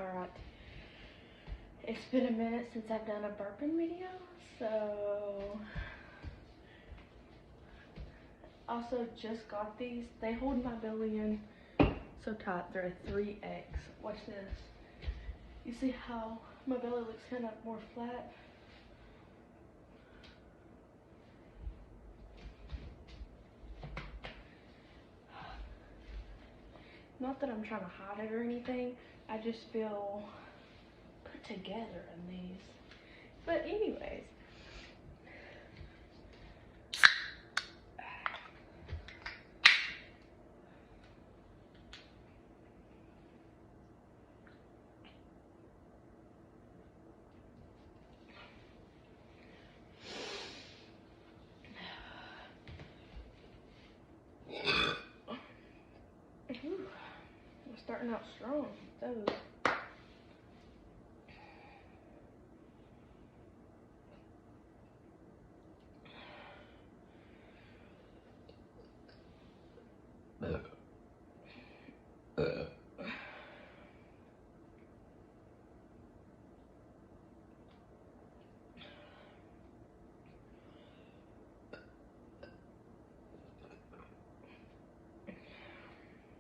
Alright. It's been a minute since I've done a burping video, so... Also just got these. They hold my belly in so tight. They're a 3X. Watch this. You see how my belly looks kind of more flat? Not that I'm trying to hide it or anything. I just feel put together in these. But anyways. Ooh, I'm starting out strong. Those.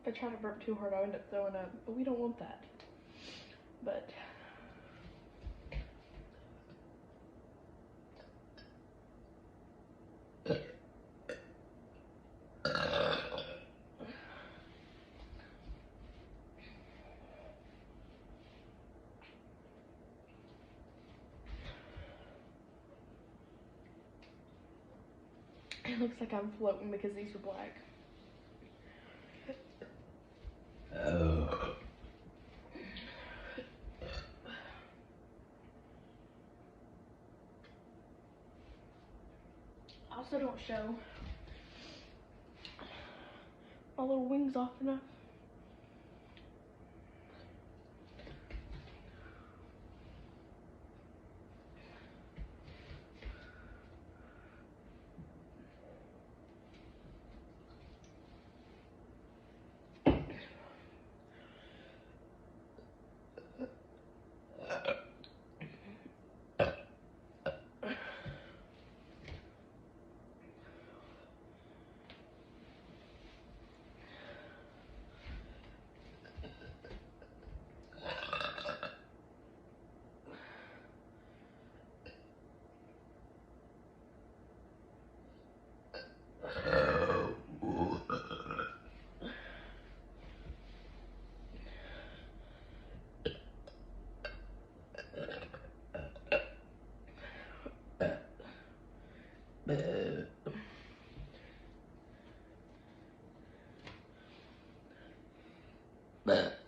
If I try to burp too hard, I'll end up throwing up, but we don't want that. But it looks like I'm floating because these are black. Also don't show my little wings off enough. But